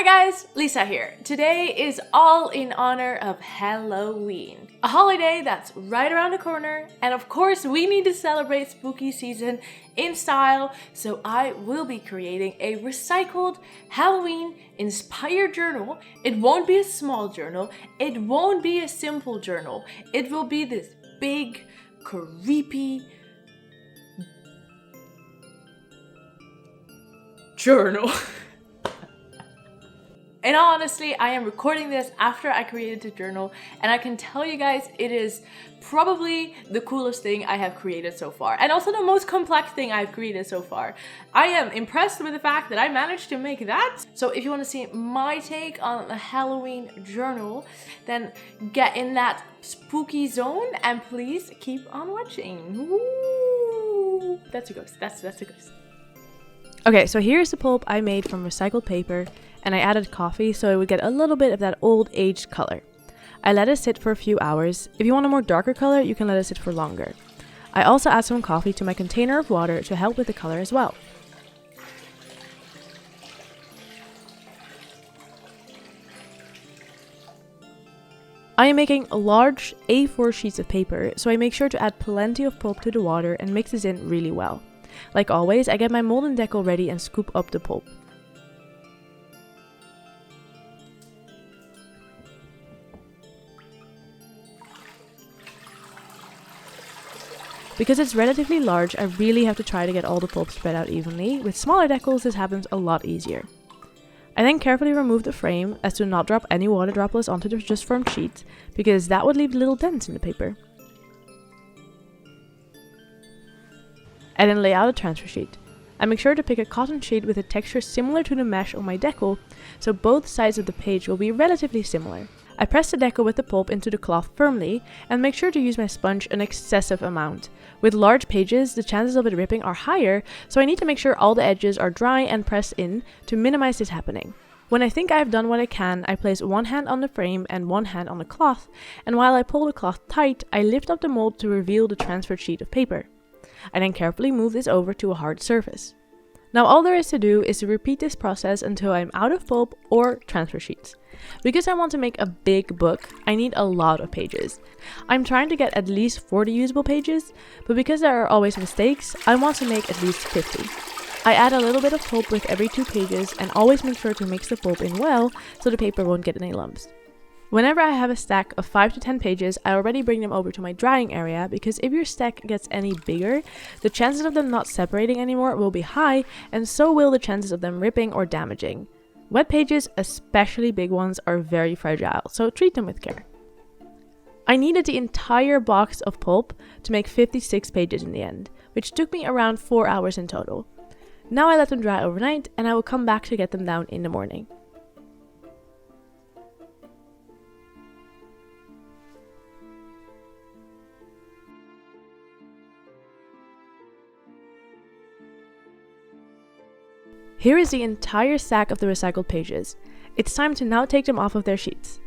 Hi guys, Lisa here. Today is all in honor of Halloween, a holiday that's right around the corner, and of course we need to celebrate spooky season in style, so I will be creating a recycled Halloween inspired journal. It won't be a small journal, it won't be a simple journal, it will be this big, creepy journal. And honestly, I am recording this after I created the journal, and I can tell you guys it is probably the coolest thing I have created so far, and also the most complex thing I've created so far. I am impressed with the fact that I managed to make that. So if you want to see my take on a Halloween journal, then get in that spooky zone and please keep on watching. Woo! That's a ghost. That's a ghost. Okay, so here's the pulp I made from recycled paper, and I added coffee so it would get a little bit of that old aged color. I let it sit for a few hours. If you want a more darker color, you can let it sit for longer. I also add some coffee to my container of water to help with the color as well. I am making large A4 sheets of paper, so I make sure to add plenty of pulp to the water and mix this in really well. Like always, I get my mold and deckle ready and scoop up the pulp. Because it's relatively large, I really have to try to get all the pulp spread out evenly. With smaller deckles, this happens a lot easier. I then carefully remove the frame as to not drop any water droplets onto the just formed sheet, because that would leave little dents in the paper. I then lay out a transfer sheet. I make sure to pick a cotton sheet with a texture similar to the mesh on my deckle, so both sides of the page will be relatively similar. I press the deckle with the pulp into the cloth firmly and make sure to use my sponge an excessive amount. With large pages, the chances of it ripping are higher, so I need to make sure all the edges are dry and pressed in to minimize this happening. When I think I have done what I can, I place one hand on the frame and one hand on the cloth, and while I pull the cloth tight, I lift up the mold to reveal the transferred sheet of paper. I then carefully move this over to a hard surface. Now all there is to do is to repeat this process until I'm out of pulp or transfer sheets. Because I want to make a big book, I need a lot of pages. I'm trying to get at least 40 usable pages, but because there are always mistakes, I want to make at least 50. I add a little bit of pulp with every 2 pages and always make sure to mix the pulp in well so the paper won't get any lumps. Whenever I have a stack of 5 to 10 pages, I already bring them over to my drying area, because if your stack gets any bigger, the chances of them not separating anymore will be high, and so will the chances of them ripping or damaging. Wet pages, especially big ones, are very fragile, so treat them with care. I needed the entire box of pulp to make 56 pages in the end, which took me around 4 hours in total. Now I let them dry overnight, and I will come back to get them down in the morning. Here is the entire stack of the recycled pages. It's time to now take them off of their sheets.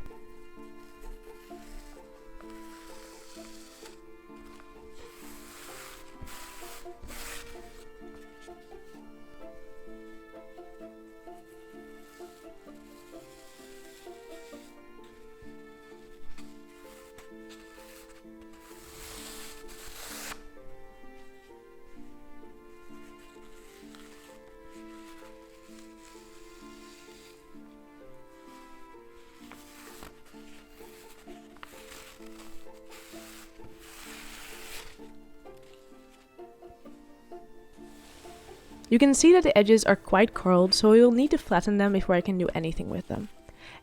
You can see that the edges are quite curled, so we will need to flatten them before I can do anything with them.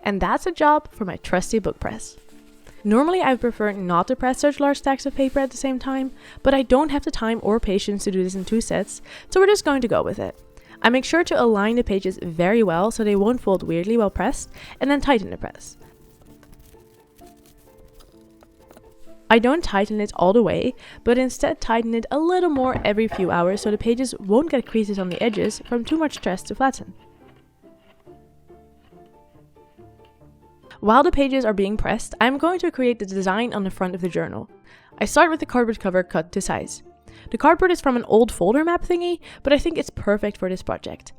And that's a job for my trusty book press. Normally I prefer not to press such large stacks of paper at the same time, but I don't have the time or patience to do this in 2 sets, so we're just going to go with it. I make sure to align the pages very well so they won't fold weirdly while pressed, and then tighten the press. I don't tighten it all the way, but instead tighten it a little more every few hours so the pages won't get creases on the edges from too much stress to flatten. While the pages are being pressed, I'm going to create the design on the front of the journal. I start with the cardboard cover cut to size. The cardboard is from an old folder map thingy, but I think it's perfect for this project.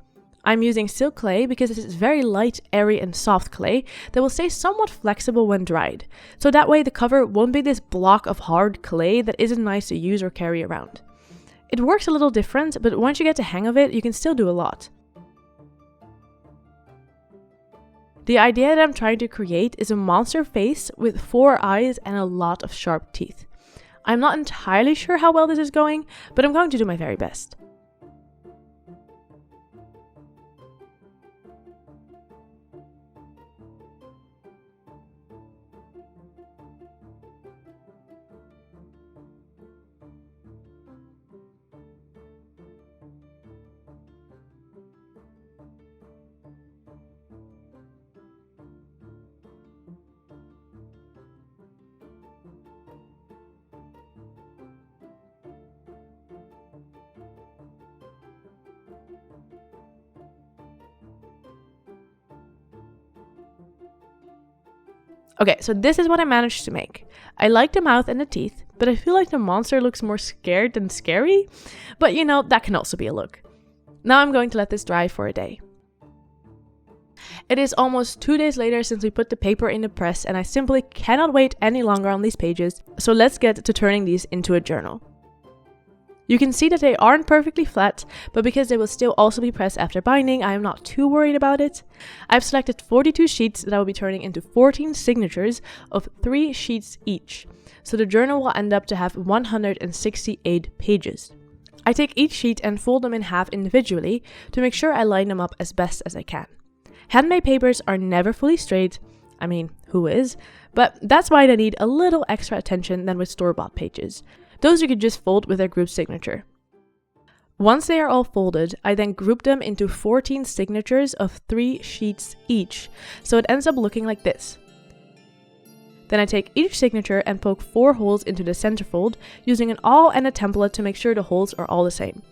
I'm using silk clay because it is very light, airy and soft clay that will stay somewhat flexible when dried. So that way the cover won't be this block of hard clay that isn't nice to use or carry around. It works a little different, but once you get the hang of it, you can still do a lot. The idea that I'm trying to create is a monster face with 4 eyes and a lot of sharp teeth. I'm not entirely sure how well this is going, but I'm going to do my very best. Okay, so this is what I managed to make. I like the mouth and the teeth, but I feel like the monster looks more scared than scary. But you know, that can also be a look. Now I'm going to let this dry for a day. It is almost 2 days later since we put the paper in the press, and I simply cannot wait any longer on these pages, so let's get to turning these into a journal. You can see that they aren't perfectly flat, but because they will still also be pressed after binding, I am not too worried about it. I've selected 42 sheets that I will be turning into 14 signatures of 3 sheets each, so the journal will end up to have 168 pages. I take each sheet and fold them in half individually to make sure I line them up as best as I can. Handmade papers are never fully straight, I mean, who is? But that's why they need a little extra attention than with store-bought pages. Those you could just fold with their group signature. Once they are all folded, I then group them into 14 signatures of 3 sheets each, so it ends up looking like this. Then I take each signature and poke 4 holes into the centerfold, using an awl and a template to make sure the holes are all the same.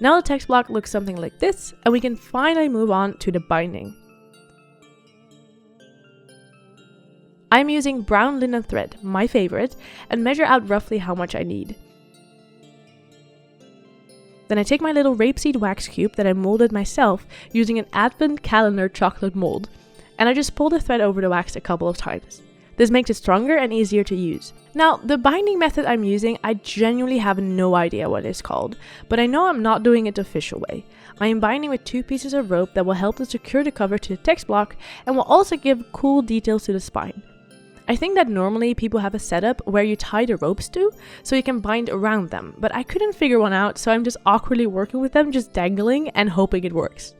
Now the text block looks something like this, and we can finally move on to the binding. I'm using brown linen thread, my favorite, and measure out roughly how much I need. Then I take my little rapeseed wax cube that I molded myself using an advent calendar chocolate mold, and I just pull the thread over the wax a couple of times. This makes it stronger and easier to use. Now, the binding method I'm using, I genuinely have no idea what it's called, but I know I'm not doing it the official way. I am binding with 2 pieces of rope that will help to secure the cover to the text block and will also give cool details to the spine. I think that normally people have a setup where you tie the ropes to, so you can bind around them, but I couldn't figure one out, so I'm just awkwardly working with them, just dangling and hoping it works.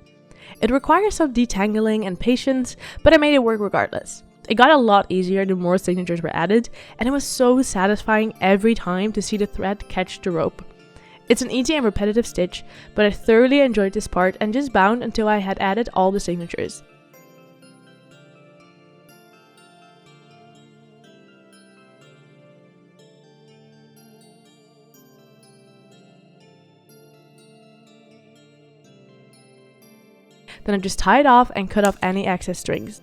It requires some detangling and patience, but I made it work regardless. It got a lot easier the more signatures were added, and it was so satisfying every time to see the thread catch the rope. It's an easy and repetitive stitch, but I thoroughly enjoyed this part and just bound until I had added all the signatures. Then I just tie it off and cut off any excess strings.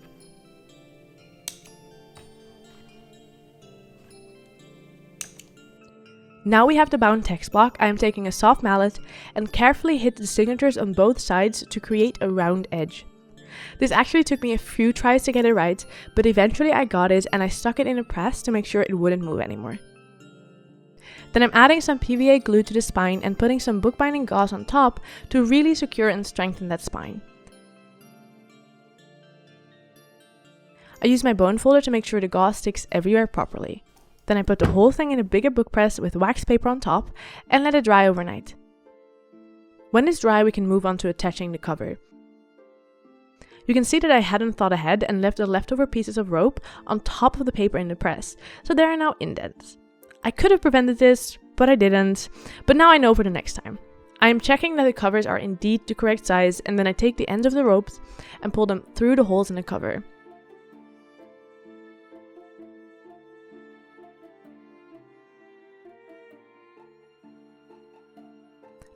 Now we have the bound text block. I am taking a soft mallet and carefully hit the signatures on both sides to create a round edge. This actually took me a few tries to get it right, but eventually I got it and I stuck it in a press to make sure it wouldn't move anymore. Then I'm adding some PVA glue to the spine and putting some bookbinding gauze on top to really secure and strengthen that spine. I use my bone folder to make sure the gauze sticks everywhere properly. Then I put the whole thing in a bigger book press with wax paper on top and let it dry overnight. When it's dry, we can move on to attaching the cover. You can see that I hadn't thought ahead and left the leftover pieces of rope on top of the paper in the press, so there are now indents. I could have prevented this, but I didn't, but now I know for the next time. I am checking that the covers are indeed the correct size, and then I take the ends of the ropes and pull them through the holes in the cover.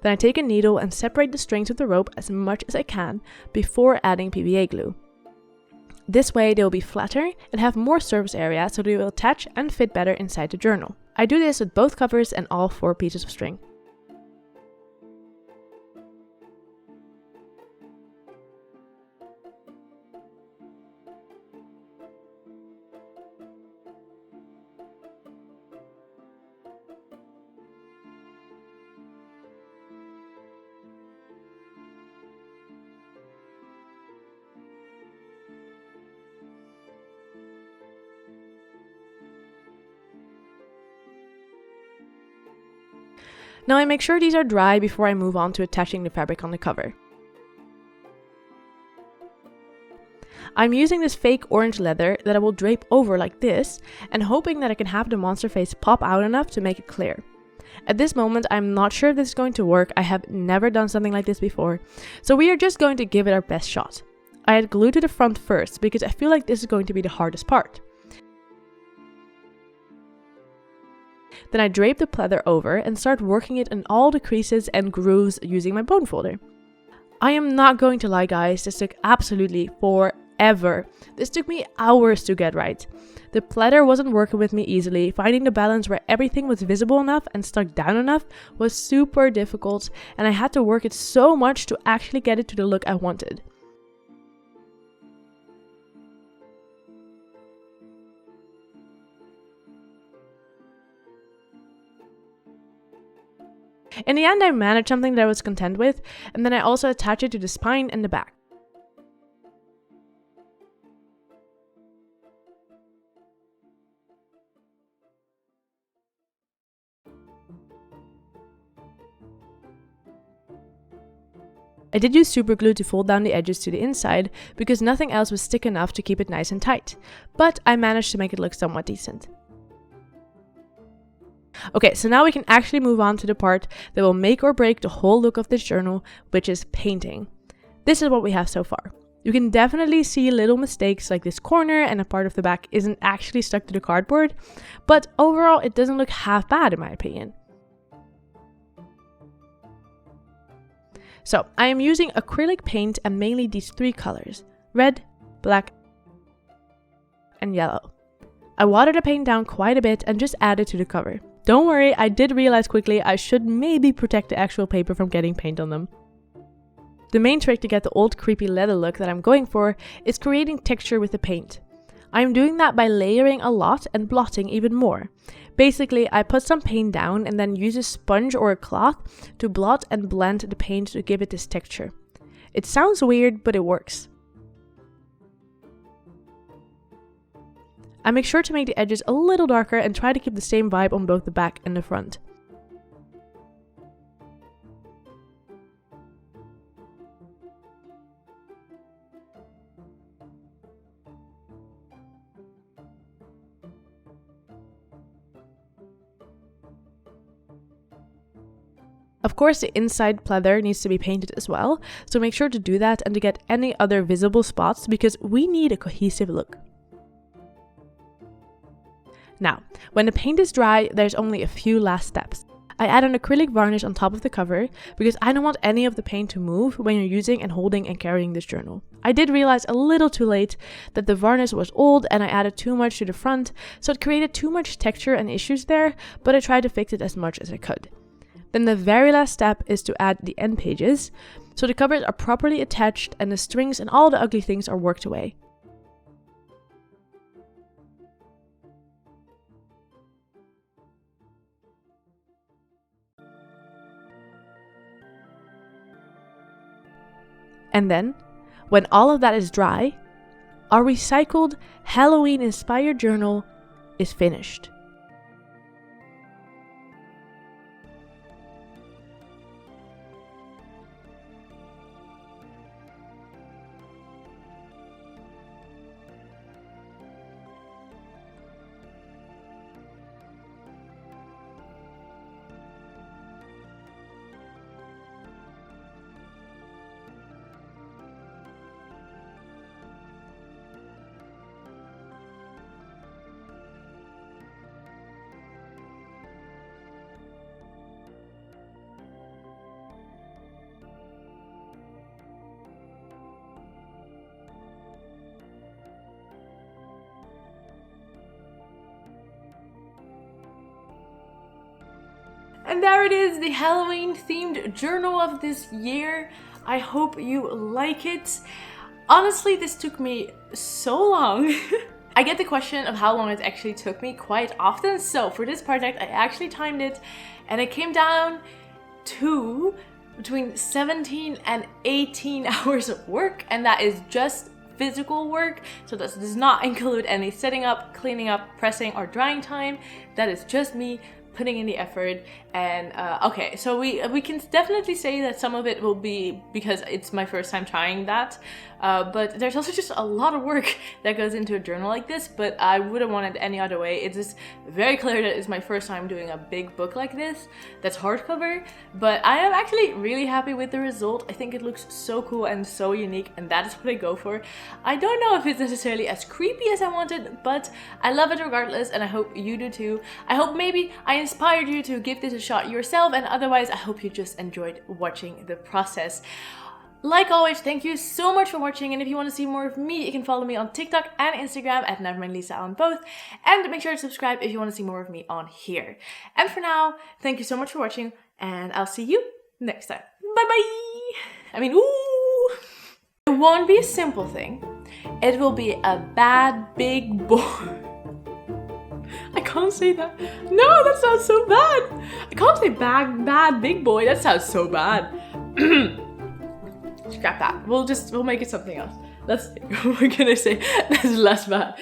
Then I take a needle and separate the strings of the rope as much as I can before adding PVA glue. This way they will be flatter and have more surface area, so they will attach and fit better inside the journal. I do this with both covers and all 4 pieces of string. Now I make sure these are dry before I move on to attaching the fabric on the cover. I'm using this fake orange leather that I will drape over like this and hoping that I can have the monster face pop out enough to make it clear. At this moment, I'm not sure if this is going to work. I have never done something like this before, so we are just going to give it our best shot. I add glue to the front first because I feel like this is going to be the hardest part. Then I drape the pleather over and start working it in all the creases and grooves using my bone folder. I am not going to lie guys, this took absolutely forever. This took me hours to get right. The pleather wasn't working with me easily. Finding the balance where everything was visible enough and stuck down enough was super difficult, and I had to work it so much to actually get it to the look I wanted. In the end, I managed something that I was content with, and then I also attached it to the spine and the back. I did use super glue to fold down the edges to the inside because nothing else was stick enough to keep it nice and tight, but I managed to make it look somewhat decent. Okay, so now we can actually move on to the part that will make or break the whole look of this journal, which is painting. This is what we have so far. You can definitely see little mistakes like this corner and a part of the back isn't actually stuck to the cardboard, but overall it doesn't look half bad in my opinion. So I am using acrylic paint and mainly these 3 colors: red, black, and yellow. I watered the paint down quite a bit and just added to the cover. Don't worry, I did realize quickly I should maybe protect the actual paper from getting paint on them. The main trick to get the old creepy leather look that I'm going for is creating texture with the paint. I'm doing that by layering a lot and blotting even more. Basically, I put some paint down and then use a sponge or a cloth to blot and blend the paint to give it this texture. It sounds weird, but it works. I make sure to make the edges a little darker and try to keep the same vibe on both the back and the front. Of course, the inside pleather needs to be painted as well, so make sure to do that and to get any other visible spots because we need a cohesive look. Now, when the paint is dry, there's only a few last steps. I add an acrylic varnish on top of the cover because I don't want any of the paint to move when you're using and holding and carrying this journal. I did realize a little too late that the varnish was old and I added too much to the front, so it created too much texture and issues there, but I tried to fix it as much as I could. Then the very last step is to add the end pages, so the covers are properly attached and the strings and all the ugly things are worked away. And then, when all of that is dry, our recycled Halloween-inspired journal is finished. And there it is, the Halloween themed journal of this year. I hope you like it. Honestly, this took me so long. I get the question of how long it actually took me quite often. So for this project, I actually timed it and it came down to between 17 and 18 hours of work, and that is just physical work. So this does not include any setting up, cleaning up, pressing, or drying time. That is just me putting in the effort. And okay, so we can definitely say that some of it will be because it's my first time trying that, but there's also just a lot of work that goes into a journal like this, but I wouldn't want it any other way. It's just very clear that it's my first time doing a big book like this that's hardcover, but I am actually really happy with the result. I think it looks so cool and so unique, and that is what I go for. I don't know if it's necessarily as creepy as I wanted, but I love it regardless, and I hope you do too. I hope maybe I inspired you to give this a shot yourself, and otherwise I hope you just enjoyed watching the process. Like always, thank you so much for watching, and if you want to see more of me, you can follow me on TikTok and Instagram at nevermindlisa on both, and make sure to subscribe if you want to see more of me on here. And for now, thank you so much for watching, and I'll see you next time. Bye bye! I mean, ooh! It won't be a simple thing. It will be a bad big boy. I can't say that. No, that sounds so bad. I can't say bad big boy. That sounds so bad. Scrap that. We'll make it something else. Let's think. We're gonna say that's less bad.